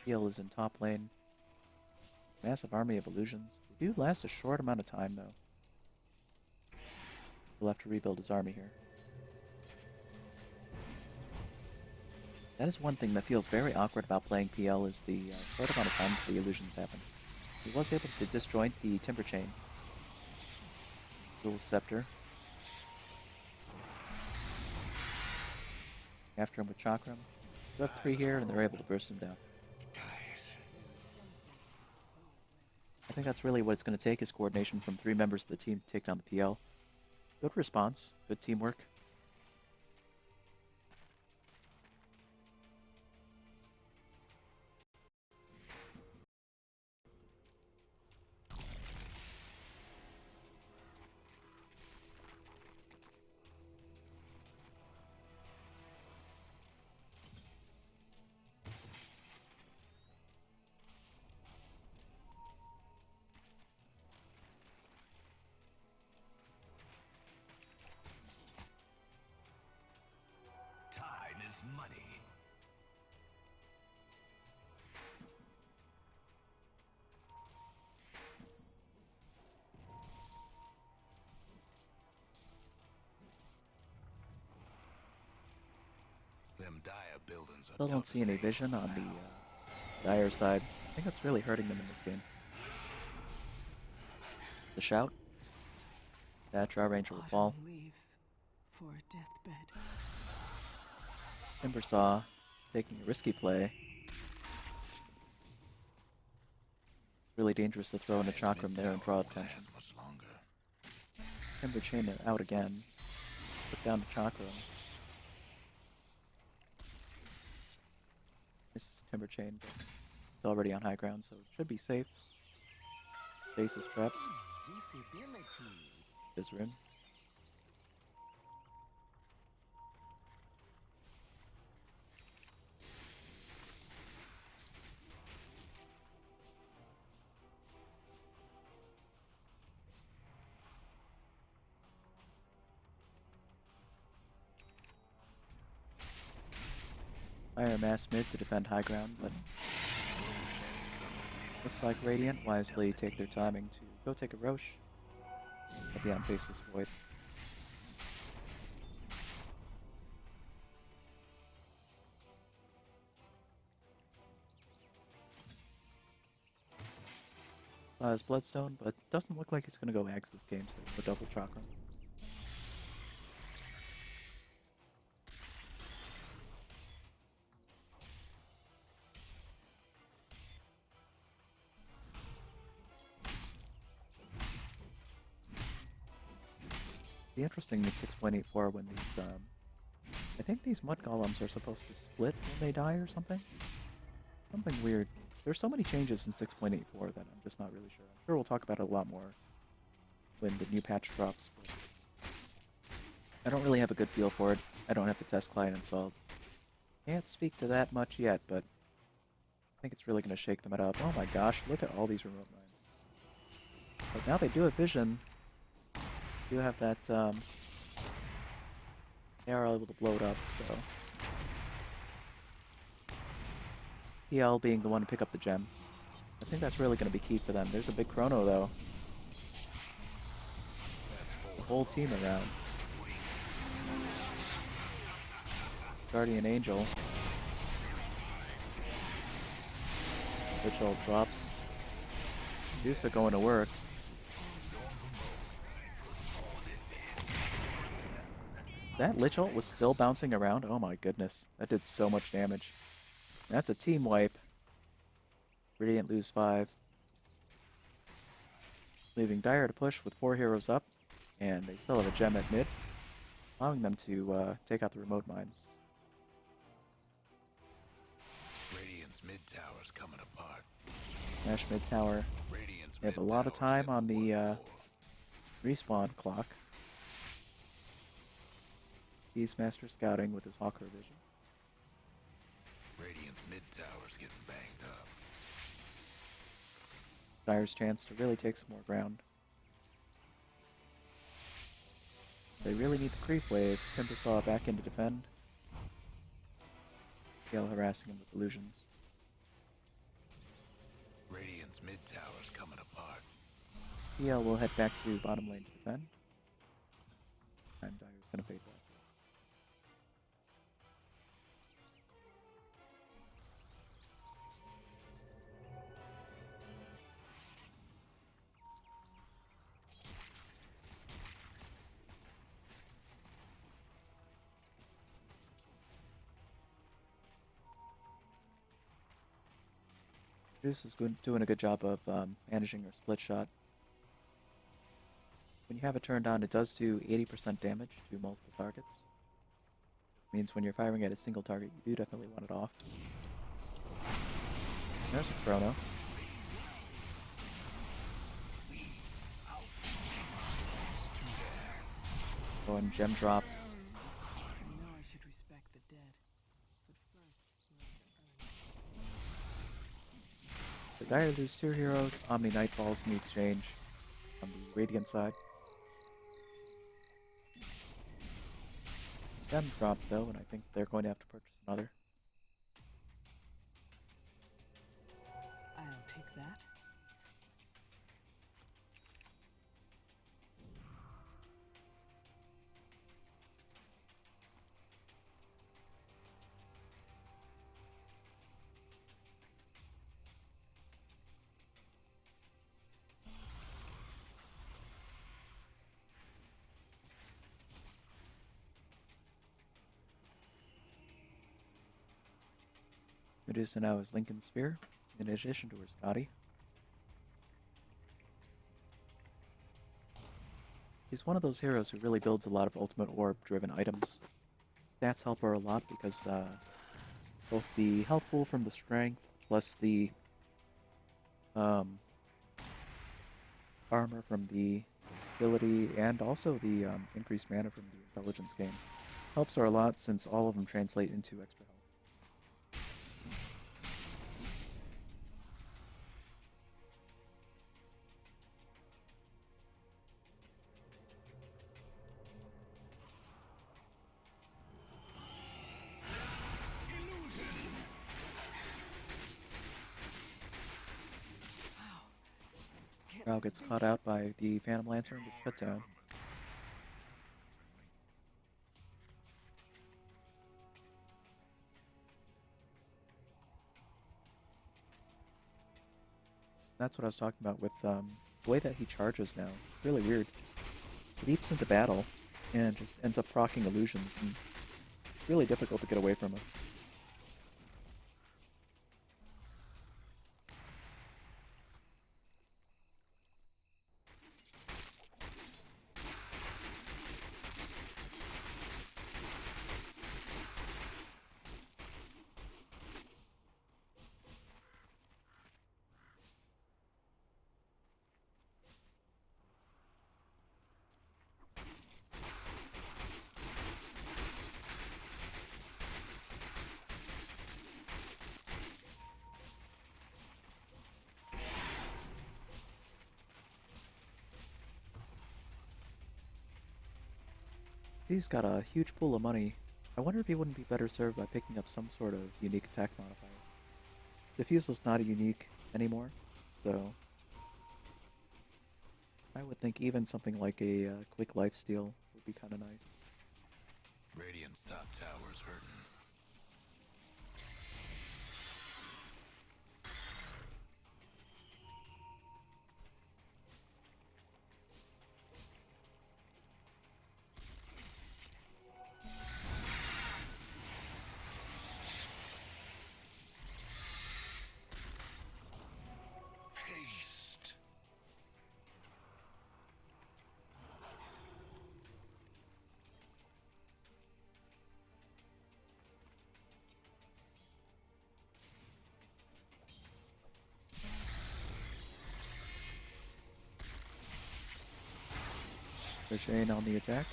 Speaker 1: Heal is in top lane. Massive army of illusions. They do last a short amount of time though. He'll have to rebuild his army here. That is one thing that feels very awkward about playing PL is the short amount of time that the illusions happen. He was able to disjoint the Timber Chain. Dual Scepter. After him with Chakram. They have 3 here and they're able to burst him down. I think that's really what it's going to take is coordination from 3 members of the team to take down the PL. Good response, good teamwork.
Speaker 3: Time is money.
Speaker 2: Them dire buildings are
Speaker 1: Still don't
Speaker 2: tough
Speaker 1: see
Speaker 2: as
Speaker 1: any
Speaker 2: nails
Speaker 1: vision on
Speaker 2: now.
Speaker 1: the Dire side. I think that's really hurting them in this game. The shout. That Draw Ranger will fall.
Speaker 4: Autumn leaves for a deathbed.
Speaker 1: Timbersaw taking a risky play. Really dangerous to throw in a Chakram there and draw attention.
Speaker 2: Much longer.
Speaker 1: Timber Chain it out again. Put down to Chakram. This is Timber Chain, but it's already on high ground, so it should be safe. Base is trapped.
Speaker 3: Visibility.
Speaker 1: Bizrin. Fire Mass mid to defend high ground, but looks like Radiant wisely take their timing to go take a Roche. They'll be on Faceless Void. His Bloodstone, but doesn't look like he's going to go Axe this game, so the double Chakram. Be interesting in 6.84 when these, I think these mud golems are supposed to split when they die or something. Something weird. There's so many changes in 6.84 that I'm just not really sure. I'm sure we'll talk about it a lot more when the new patch drops, but I don't really have a good feel for it. I don't have the test client installed. Can't speak to that much yet, but I think it's really going to shake them up. Oh my gosh, look at all these remote mines. But now they do have vision. Do have that, they are able to blow it up, so. PL being the one to pick up the gem. I think that's really going to be key for them. There's a big chrono, though. The whole team around. Guardian Angel. Lich ult drops. Medusa going to work. That Lich ult was still bouncing around? Oh my goodness. That did so much damage. That's a team wipe. Radiant lose 5. Leaving Dire to push with 4 heroes up. And they still have a gem at mid, allowing them to take out the remote mines.
Speaker 2: Radiant's mid tower's coming apart.
Speaker 1: Nash mid tower.
Speaker 2: Radiant's
Speaker 1: They have a
Speaker 2: mid
Speaker 1: lot of
Speaker 2: tower's
Speaker 1: time
Speaker 2: getting
Speaker 1: on the
Speaker 2: worked for.
Speaker 1: respawn clock. Beastmaster scouting with his Hawker vision.
Speaker 2: Radiant's mid tower's getting banged up.
Speaker 1: Dire's chance to really take some more ground. They really need the creep wave. Timbersaw back in to defend. Gale harassing him with illusions.
Speaker 2: Radiant's mid tower's coming apart.
Speaker 1: PL will head back to bottom lane to defend. And Dire's gonna fade back. Zeus is doing a good job of managing her split shot. When you have it turned on, it does do 80% damage to multiple targets. Means when you're firing at a single target, you do definitely want it off. There's a chrono. Oh, and gem dropped.
Speaker 4: You know I should respect the dead. But first,
Speaker 1: The Dire lose 2 heroes. Omni Knight falls in the exchange on the Radiant side. Gem dropped though, and I think they're going to have to purchase another.
Speaker 4: I'll take that.
Speaker 1: Medusa now has Lincoln Spear, in addition to her Scotty. He's one of those heroes who really builds a lot of ultimate orb-driven items. Stats help her a lot because both the health pool from the strength, plus the armor from the ability, and also the increased mana from the intelligence gain helps her a lot since all of them translate into extra health. Drow gets caught out by the Phantom Lancer and gets put down. That's what I was talking about with the way that he charges now. It's really weird. He leaps into battle and just ends up proccing illusions, and it's really difficult to get away from him. He's got a huge pool of money. I wonder if he wouldn't be better served by picking up some sort of unique attack modifier. Diffusel's not a unique anymore, so I would think even something like a quick lifesteal would be kind of nice.
Speaker 2: Radiant's top tower's hurting.
Speaker 1: The chain on the attack.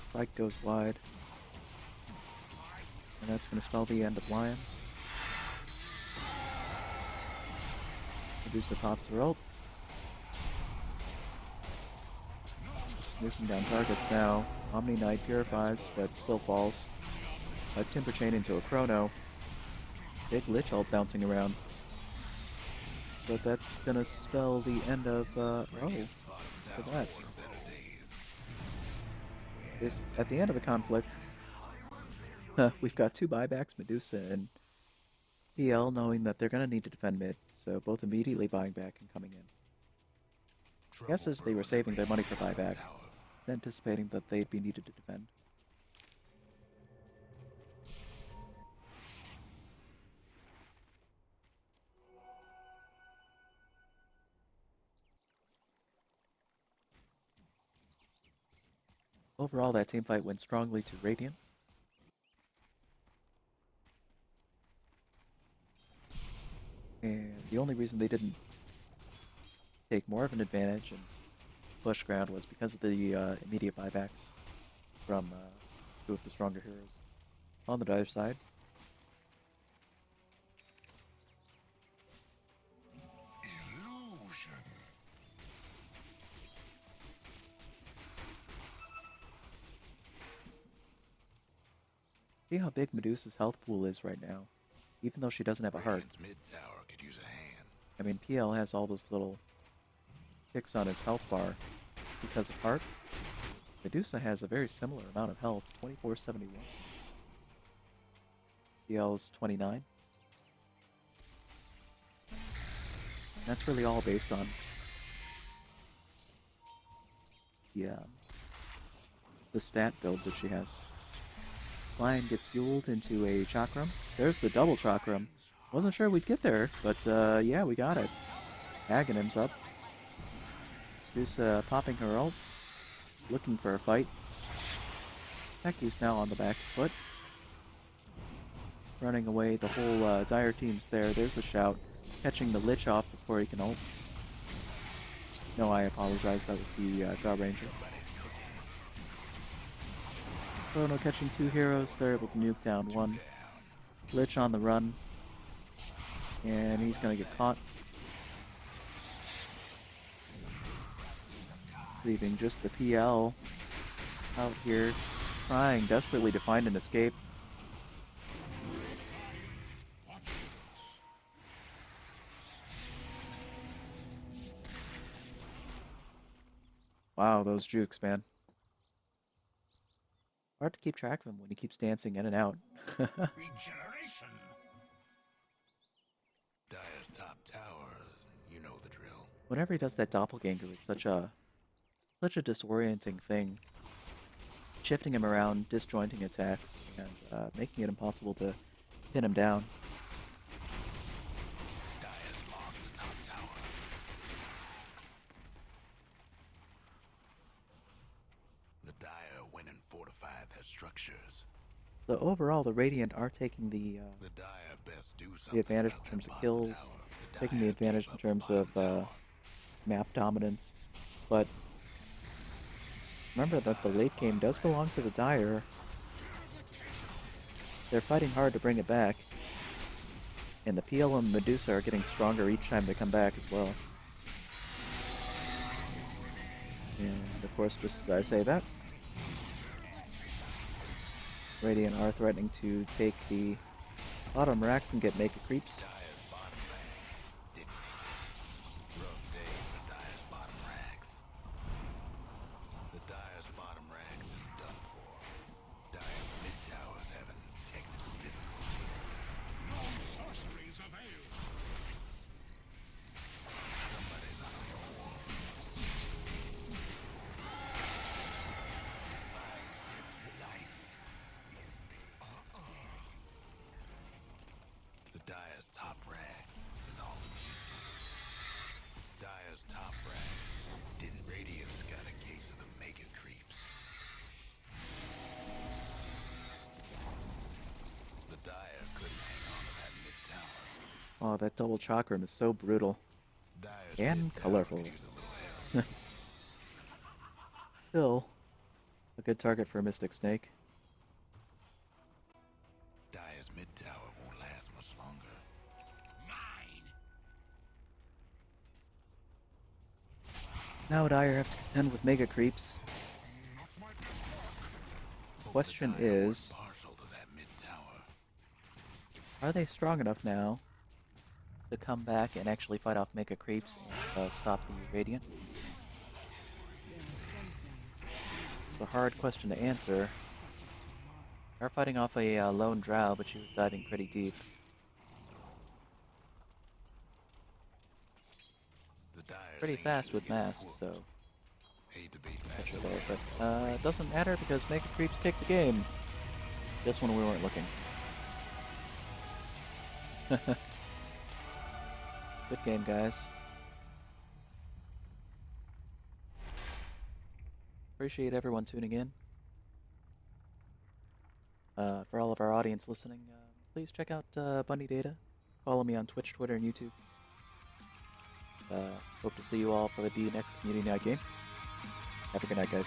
Speaker 1: Spike goes wide. And that's going to spell the end of Lion. Medusa pops her ult. Nuking down targets now. Omni Knight purifies, but still falls. A Timber Chain into a Chrono. Big Lich ult bouncing around. But that's going to spell the end of, oh, look at that. At the end of the conflict, we've got two buybacks, Medusa and PL, knowing that they're going to need to defend mid, so both immediately buying back and coming in. Guesses they were saving their money for buyback, anticipating that they'd be needed to defend. Overall, that teamfight went strongly to Radiant. And the only reason they didn't take more of an advantage and push ground was because of the immediate buybacks from two of the stronger heroes. On the dive side, see how big Medusa's health pool is right now, even though she doesn't have a heart.
Speaker 2: Mid tower could use a hand.
Speaker 1: I mean, PL has all those little ticks on his health bar because of heart. Medusa has a very similar amount of health, 2471. PL's 29. That's really all based on the stat build that she has. Lion gets fueled into a Chakram. There's the double Chakram. Wasn't sure we'd get there, but yeah, we got it. Aghanim's up. Medusa popping her ult. Looking for a fight. Techi's now on the back foot. Running away, the whole Dire team's there. There's a shout. Catching the Lich off before he can ult. No, I apologize, that was the Jaw Ranger. Chrono catching two heroes, they're able to nuke down one. Lich on the run. And he's gonna get caught. Leaving just the PL out here, trying desperately to find an escape. Wow, those jukes, man. Hard to keep track of him when he keeps dancing in and out.
Speaker 3: Regeneration.
Speaker 2: Dire's top towers, you know the drill.
Speaker 1: Whenever he does that doppelganger, it's such a disorienting thing. Shifting him around, disjointing attacks, and making it impossible to pin him down.
Speaker 2: Dire's lost the top tower. The Dire went and fortified their structures.
Speaker 1: So overall, the Radiant are taking
Speaker 2: The Dire best do something
Speaker 1: the advantage
Speaker 2: about
Speaker 1: in terms
Speaker 2: that
Speaker 1: of
Speaker 2: bottom
Speaker 1: kills,
Speaker 2: tower. The
Speaker 1: taking the
Speaker 2: Dire
Speaker 1: advantage
Speaker 2: gave
Speaker 1: in
Speaker 2: up
Speaker 1: terms
Speaker 2: the
Speaker 1: of
Speaker 2: bottom tower.
Speaker 1: map dominance, but remember that the late game does belong to the Dire. They're fighting hard to bring it back, and the PL and Medusa are getting stronger each time they come back as well. And of course, just as I say that, Radiant are threatening to take the bottom racks and get Mega Creeps.
Speaker 2: Dire's bottom racks didn't make it. Rough day for Dire's bottom racks. The Dire's bottom racks is done for. Dire's mid towers having technical difficulties.
Speaker 3: No sorceries avail.
Speaker 2: Somebody's on a roll. To life. The Dire's top racks is all we need. Dire's top racks. Didn't Radiant's got a case of the mega creeps. The Dire couldn't hang on to that mid tower.
Speaker 1: Oh, that double chakram is so brutal.
Speaker 2: Dire's
Speaker 1: And
Speaker 2: mid tower
Speaker 1: colorful.
Speaker 2: could use a little help.
Speaker 1: Still, a good target for a Mystic Snake.
Speaker 2: Dire's mid tower won't last much longer.
Speaker 3: Mine!
Speaker 1: Now Dire have to contend with Mega Creeps. Question
Speaker 2: Hope the Dire
Speaker 1: is,
Speaker 2: weren't partial to that mid tower.
Speaker 1: are they strong enough now to come back and actually fight off Mega Creeps and stop the Radiant?
Speaker 4: There are some things
Speaker 1: It's a hard question to answer.
Speaker 4: such as tomorrow.
Speaker 1: They're fighting off a lone Drow, but she was diving pretty deep.
Speaker 2: The Dire's
Speaker 1: Pretty fast
Speaker 2: ancients
Speaker 1: with
Speaker 2: getting
Speaker 1: Mask,
Speaker 2: whooped.
Speaker 1: so
Speaker 2: Hate to be
Speaker 1: catch her
Speaker 2: matched
Speaker 1: there.
Speaker 2: up
Speaker 1: But
Speaker 2: with
Speaker 1: it doesn't matter because Mega Creeps take the game. Just when we weren't looking. Good game, guys. Appreciate everyone tuning in. For all of our audience listening, please check out Bunny Data. Follow me on Twitch, Twitter, and YouTube. Hope to see you all for the next Community Night game. Have a good night, guys.